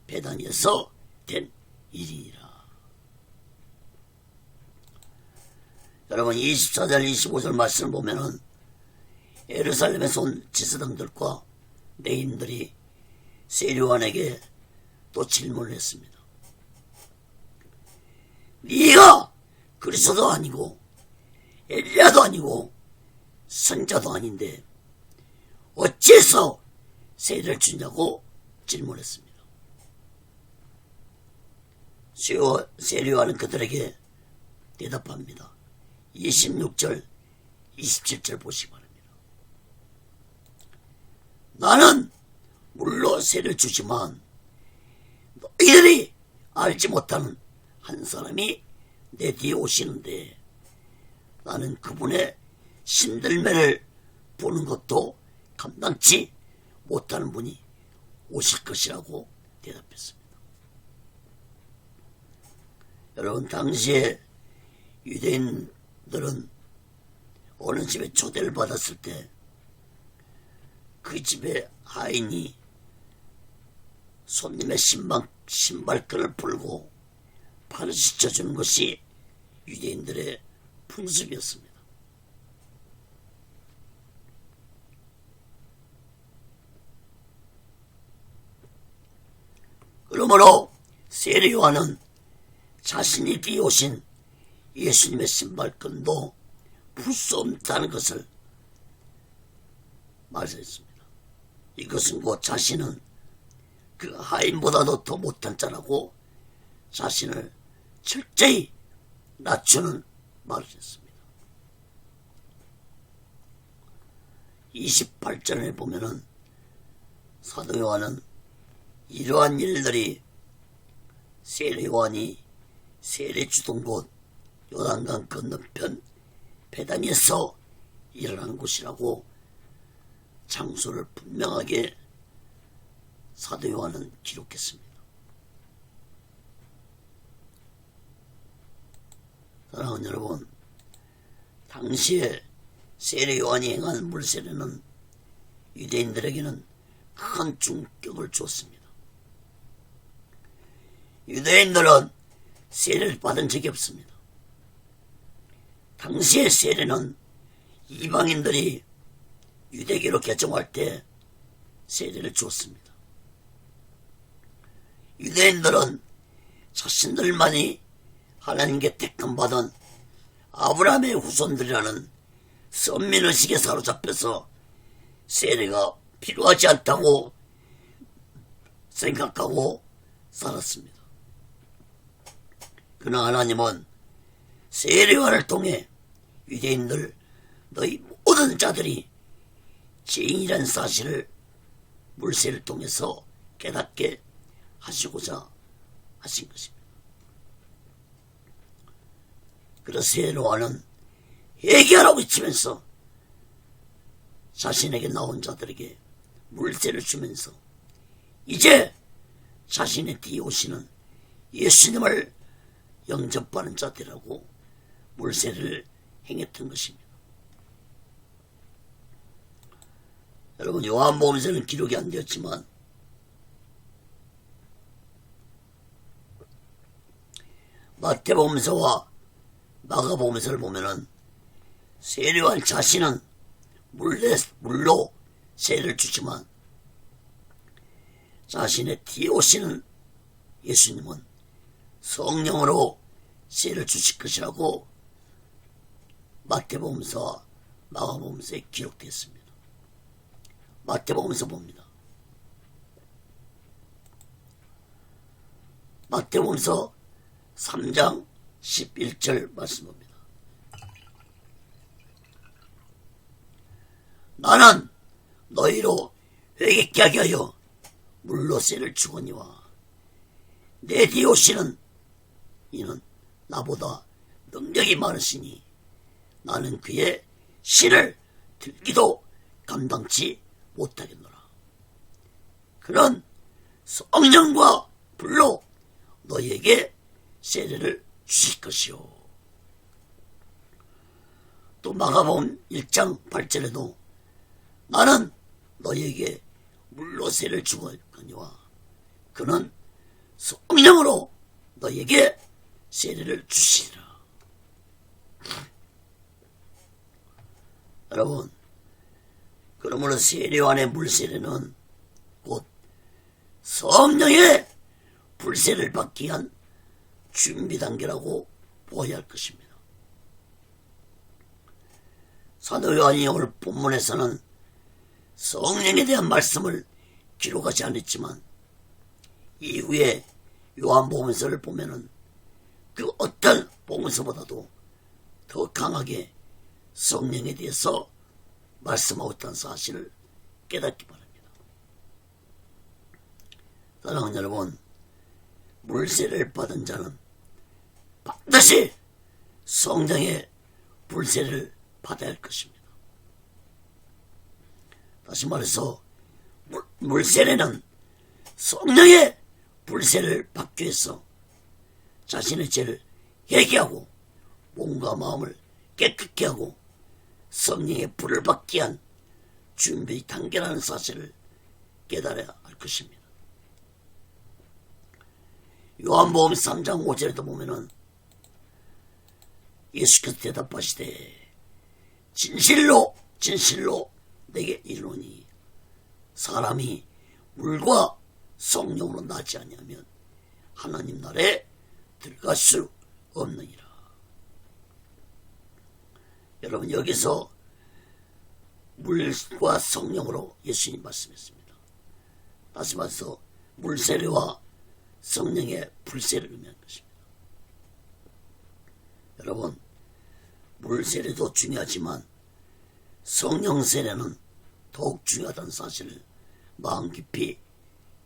베다니에서 된 일이니라. 여러분 24절 25절 말씀을 보면은 예루살렘에서 온 지사장들과 레인들이 세례요한에게 또 질문을 했습니다. 네가 그리스도도 아니고 엘리야도 아니고 선자도 아닌데 어째서 세례를 주냐고 질문했습니다. 세례요한은 그들에게 대답합니다. 26절 27절 보시기 바랍니다. 나는 물로 세례를 주지만 너희들이 알지 못하는 한 사람이 내 뒤에 오시는데 나는 그분의 신들매를 보는 것도 감당치 못하는 분이 오실 것이라고 대답했습니다. 여러분 당시에 유대인들은 어느 집에 초대를 받았을 때 그 집에 하인이 손님의 신발끈을 풀고 발을 씻어주는 것이 유대인들의 풍습이었습니다. 그러므로 세례 요한은 자신이 뒤에 오신 예수님의 신발끈도 풀 수 없다는 것을 말했습니다. 이것은 곧 자신은 그 하인보다도 더 못한 자라고 자신을 철저히 낮추는 말을 했습니다. 28절에 보면은 사도 요한은 이러한 일들이 세례 요한이 세례 주던 곳 요단강 건너편 베다니에서 일어난 것이라고 장소를 분명하게 사도 요한은 기록했습니다. 사랑하는 여러분, 당시에 세례 요한이 행한 물세례는 유대인들에게는 큰 충격을 주었습니다. 유대인들은 세례를 받은 적이 없습니다. 당시의 세례는 이방인들이 유대교로 개종할 때 세례를 주었습니다. 유대인들은 자신들만이 하나님께 택함받은 아브라함의 후손들이라는 선민의식에 사로잡혀서 세례가 필요하지 않다고 생각하고 살았습니다. 그러나 하나님은 세례요한을 통해 유대인들 너희 모든 자들이 죄인이라는 사실을 물세를 통해서 깨닫게 하시고자 하신 것입니다. 그래서 세례요한은 회개하라고 외치면서 자신에게 나온 자들에게 물세를 주면서 이제 자신의 뒤에 오시는 예수님을 영접하는 자들이라고 물세를 행했던 것입니다. 여러분, 요한복음에서는 기록이 안 되었지만 마태복음서와 마가복음서를 보면은 세례요한 자신은 물로 세례를 주지만 자신의 뒤에 오시는 예수님은 성령으로 세례를 주실 것이라고 마태복음서와 마가복음서에 기록되었습니다. 마태복음서 봅니다. 마태복음서 3장 11절 말씀 봅니다. 나는 너희로 회개케 하게 하여 물로 세를 주거니와 내 뒤에 오시는 이는 나보다 능력이 많으시니 나는 그의 실을 들기도 감당치 못하겠노라. 그는 성령과 불로 너희에게 세례를 주실 것이요. 또 마가복음 1장 8절에도 나는 너희에게 물로 세를 주거니와 그는 성령으로 너희에게 세례를 주시리라. 여러분, 그러므로 세례요한의 물세례는 곧 성령의 불세를 받기 위한 준비 단계라고 보아야 할 것입니다. 사도 요한이 오늘 본문에서는 성령에 대한 말씀을 기록하지 않았지만 이후에 요한복음서를 보면은 그 어떤 복음서보다도 더 강하게 성령에 대해서 말씀하고 있다는 사실을 깨닫기 바랍니다. 사랑하는 여러분, 물세례를 받은 자는 반드시 성령의 불세례를 받아야 할 것입니다. 다시 말해서 물세례는 성령의 불세례를 받기 위해서 자신의 죄를 회개하고 몸과 마음을 깨끗게 하고 성령의 불을 받기 위한 준비 단계라는 사실을 깨달아야 할 것입니다. 요한복음 3장 5절에도 보면은 예수께서 대답하시되 진실로 진실로 내게 이르노니 사람이 물과 성령으로 나지 아니하면 하나님 나라에 들어갈 수 없느니라. 여러분, 여기서 물과 성령으로 예수님 말씀했습니다. 다시 말해서 물세례와 성령의 불세를 의미한 것입니다. 여러분, 물세례도 중요하지만 성령 세례는 더욱 중요하다는 사실을 마음 깊이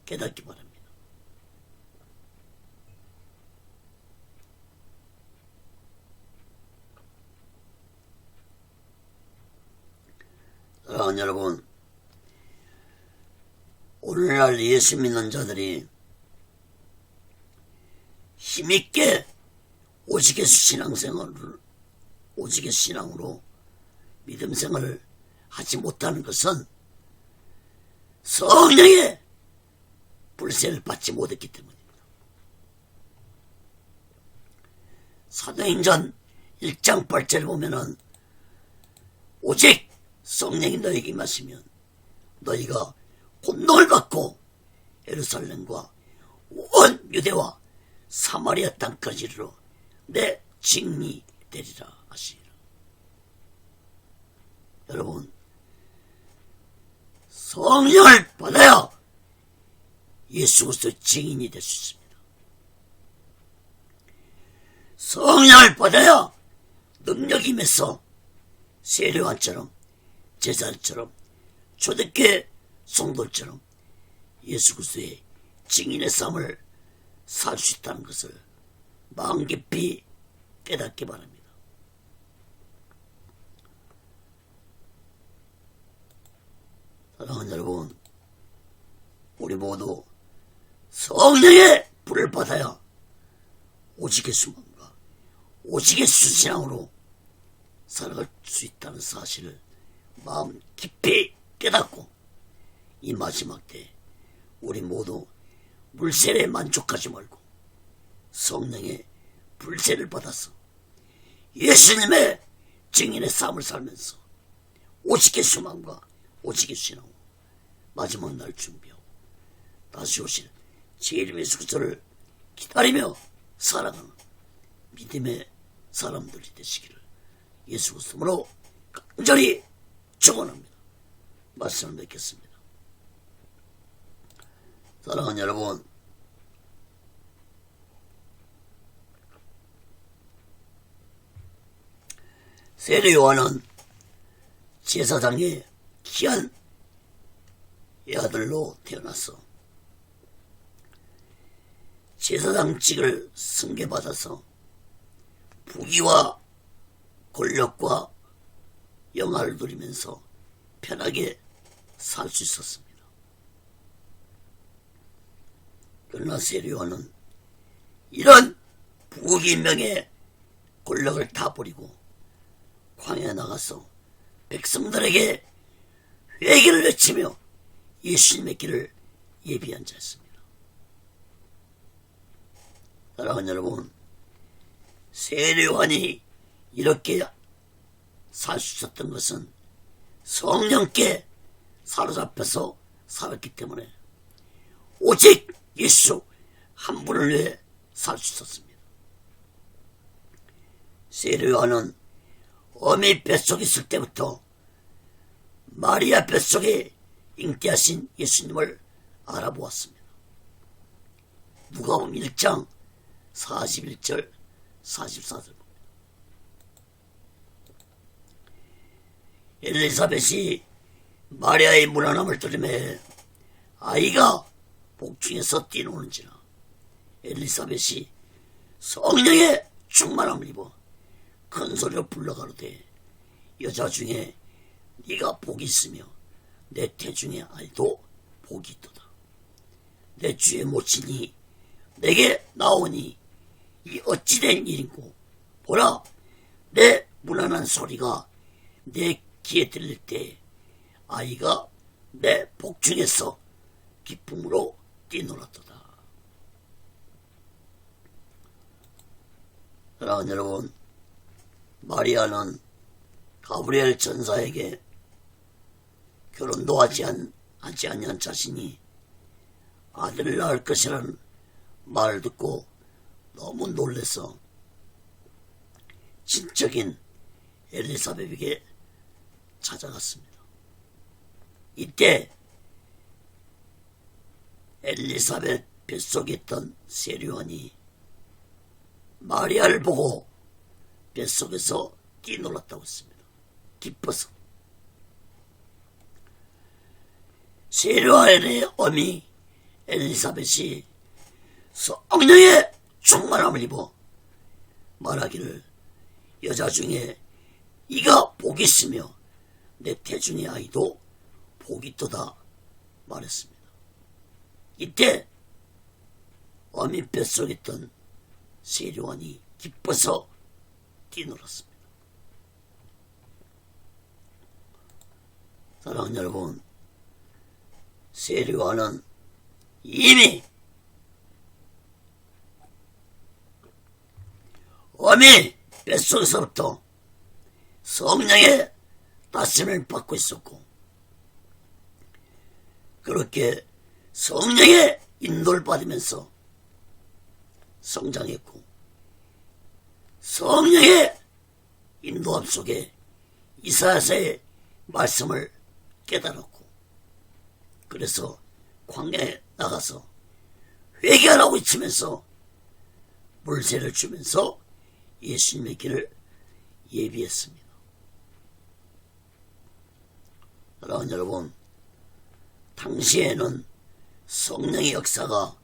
깨닫기 바랍니다. 사랑하는 여러분, 오늘날 예수 믿는 자들이 힘있게 오직의 신앙으로 믿음생활을 하지 못하는 것은 성령의 불세를 받지 못했기 때문입니다. 사도행전 1장 8절에 보면은 오직 성령이 너에게 임하시면 너희가 권능을 받고 예루살렘과 온 유대와 사마리아 땅까지 이르러 내 증인이 되리라 하시니라. 여러분, 성령을 받아야 예수 그리스도의 증인이 될 수 있습니다. 성령을 받아야 능력이 임해서 세례요한처럼 제자들처럼 초대교회 성도들처럼 예수 그리스도의 증인의 삶을 살 수 있다는 것을 마음 깊이 깨닫기 바랍니다. 사랑하는 여러분, 우리 모두 성령의 불을 받아야 오직의 수만과 오직의 수신앙으로 살아갈 수 있다는 사실을 마음 깊이 깨닫고 이 마지막 때 우리 모두 물세례에 만족하지 말고 성령의 불세를 받아서 예수님의 증인의 삶을 살면서 오직의 수만과 오직의 신앙으로 마지막 날 준비하고 다시 오실 제 이름 예수 그리스도를 기다리며 살아가는 믿음의 사람들이 되시기를 예수 그리스도로 간절히 축원합니다. 말씀을 맺겠습니다. 사랑하는 여러분, 세례 요한은 제사장의 귀한 아들로 태어나서 제사장직을 승계받아서 부귀와 권력과 영화를 누리면서 편하게 살 수 있었습니다. 그러나 세례 요한은 이런 부귀명예 권력을 다 버리고 광야에 나가서 백성들에게 회개를 외치며 예수님의 길을 예비한 자였습니다. 사랑하는 여러분, 세례 요한이 이렇게 살 수 있었던 것은 성령께 사로잡혀서 살았기 때문에 오직 예수 한 분을 위해 살 수 있었습니다. 세례 요한은 어미 뱃속에 있을 때부터 마리아 뱃속에 잉태하신 예수님을 알아보았습니다. 누가복음 1장 41절 44절. 엘리사벳이 마리아의 무난함을 들으며 아이가 복중에서 뛰노는지라 엘리사벳이 성령의 충만함을 입어 큰 소리로 불러가로되 여자 중에 네가 복이 있으며 내 태중의 아이도 복이 있도다. 내 주의 모친이 내게 나오니 이 어찌된 일인고 보라 내 무난한 소리가 내 귀에 들릴 때 아이가 내 복중에서 기쁨으로 뛰놀았도다. 사랑하는 여러분, 마리아는 가브리엘 전사에게 결혼도 하지 아니한 자신이 아들을 낳을 것이라는 말을 듣고 너무 놀라서 친척인 엘리사벳에게 찾아갔습니다. 이때 엘리사벳 뱃속에 있던 세례 요한이 마리아를 보고 뱃속에서 뛰놀았다고 했습니다. 기뻐서. 세례 요한의 어미 엘리사벳이 성령의 충만함을 입어 말하기를 여자 중에 이가 복이 있으며 내 태중의 아이도 복이 있도다 말했습니다. 이때 어미 뱃속에 있던 세례요한이 기뻐서 뛰놀았습니다. 사랑하는 여러분, 세례요한은 이미 어미 뱃속에서부터 성령의 다스림을 받고 있었고, 그렇게 성령의 인도를 받으면서 성장했고, 성령의 인도함 속에 이사야서의 말씀을 깨달았고, 그래서 광야에 나가서 회개하라고 외치면서 물세를 주면서 예수님의 길을 예비했습니다. 사랑하는 여러분, 당시에는 성령의 역사가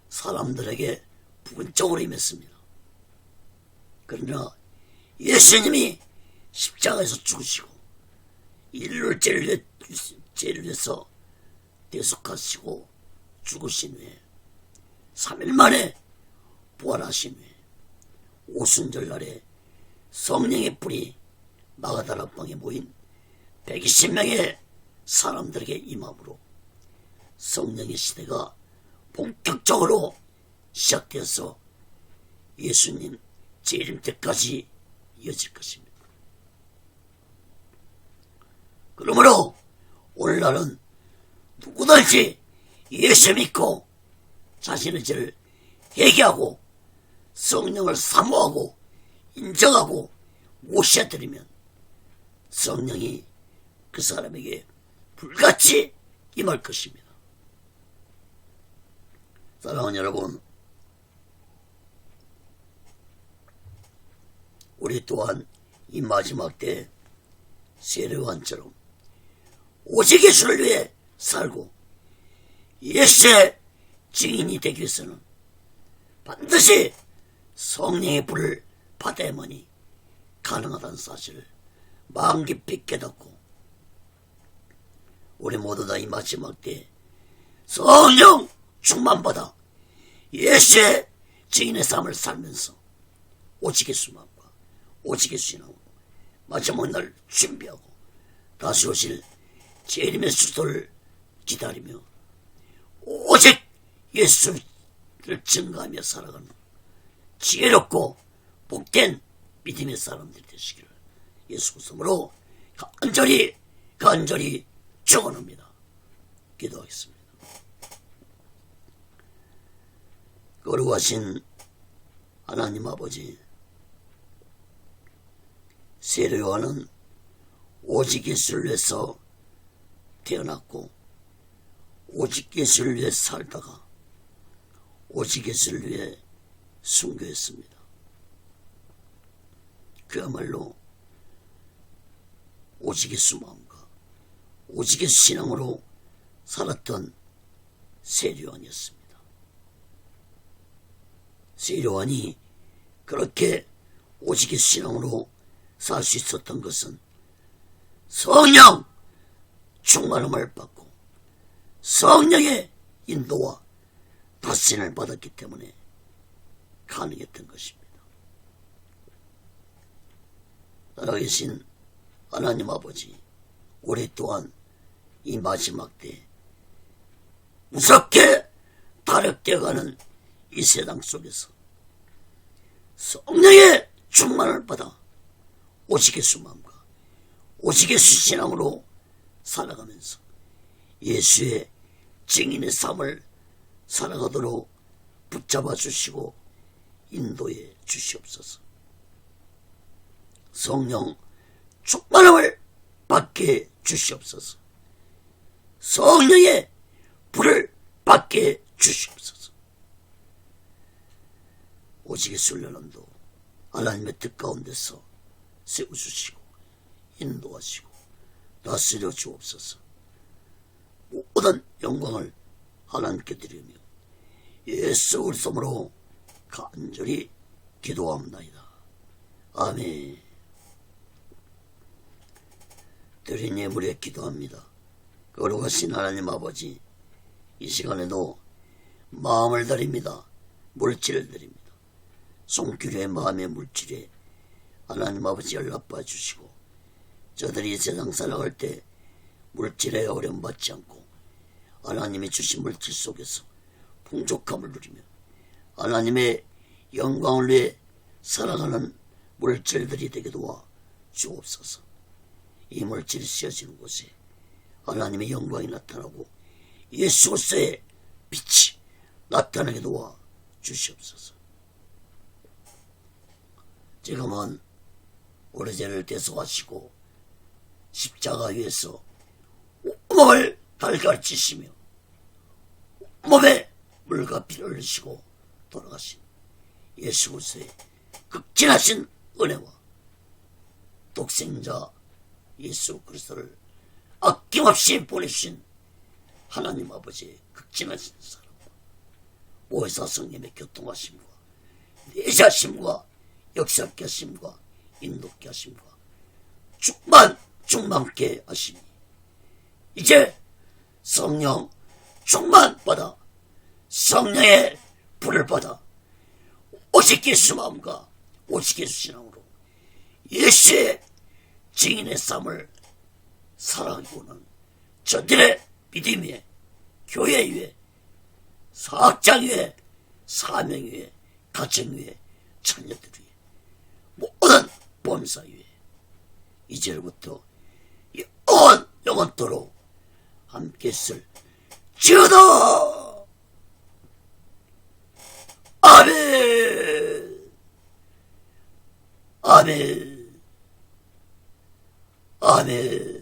사람들에게 부분적으로 임했습니다. 그러나 예수님이 십자가에서 죽으시고 인류를 죄를 위해서 대속하시고 죽으신 후에 3일 만에 부활하신 후에 오순절날에 성령의 불이 마가다라방에 모인 120명의 사람들에게 임함으로 성령의 시대가 본격적으로 시작되어서 예수님 재림 때까지 이어질 것입니다. 그러므로 오늘날은 누구든지 예수 믿고 자신의 죄를 회개하고 성령을 사모하고 인정하고 모셔드리면 성령이 그 사람에게 불같이 임할 것입니다. 사랑하는 여러분, 우리 또한 이 마지막 때 세례요한처럼 오직 예수를 위해 살고 예수의 증인이 되기 위해서는 반드시 성령의 불을 받아야만이 가능하다는 사실을 마음 깊이 깨닫고, 우리 모두 다 이 마지막 때 성령 충만받아 예수의 증인의 삶을 살면서 오직 예수만과 오직 예수 신앙으로 마지막 날 준비하고 다시 오실 재림의 수도를 기다리며 오직 예수를 증거하며 살아가는 지혜롭고 복된 믿음의 사람들이 되시기를 예수 그리스도로 간절히 축원합니다. 기도하겠습니다. 거룩하신 하나님 아버지, 세례요한은 오직 예수를 위해서 태어났고 오직 예수를 위해 살다가 오직 예수를 위해 순교했습니다. 그야말로 오직 예수 마음과 오직 예수 신앙으로 살았던 세례요한이었습니다. 세례요한이 그렇게 오직 예수 신앙으로 살 수 있었던 것은 성령 충만함을 받고 성령의 인도와 다스림을 받았기 때문에 가능했던 것입니다. 살아계신 하나님 아버지, 우리 또한 이 마지막 때 무섭게 타락되어가는 이 세상 속에서 성령의 충만을 받아 오직 예수 마음과 오직 예수 신앙으로 살아가면서 예수의 증인의 삶을 살아가도록 붙잡아 주시고 인도해 주시옵소서. 성령 충만함을 받게 주시옵소서. 성령의 불을 받게 주시옵소서. 오직 예수를 연함도 하나님의 뜻 가운데서 세워주시고 인도하시고 다스려 주옵소서. 모든 영광을 하나님께 드리며 예수 그리스도로 간절히 기도합니다. 아멘. 드린 예물에 기도합니다. 거룩하신 하나님 아버지, 이 시간에도 마음을 드립니다. 물질을 드립니다. 손길의 마음의 물질에 하나님 아버지 연락받아 주시고, 저들이 세상 살아갈 때 물질에 어려움받지 않고 하나님이 주신 물질 속에서 풍족함을 누리며 하나님의 영광을 위해 살아가는 물질들이 되게 도와 주옵소서. 이 물질이 쓰여지는 곳에 하나님의 영광이 나타나고 예수 그리스도의 빛이 나타나게 도와 주시옵소서. 지금은 우리 죄를 대속하시고 십자가 위에서 몸을 달걀치시며 몸에 물과 피를 흘리시고 돌아가신 예수 그리스도의 극진하신 은혜와 독생자 예수 그리스도를 아낌없이 보내신 하나님 아버지의 극진하신 사랑, 오해사 성님의 교통하심과 내자심과 역사케 하심과 인도케 하심과 충만케 하시니 이제 성령 충만받아 성령의 불을 받아 오직 예수 마음과 오직 예수 신앙으로 예수의 증인의 삶을 살아가고는 저들의 믿음 위에 교회 위에 사학장 위에 사명 위에 가정 위에 자녀들 위에 모든 본사 위에 이제부터 영원토록 함께 쓸 지어다. 아멘. 아멘. 아멘.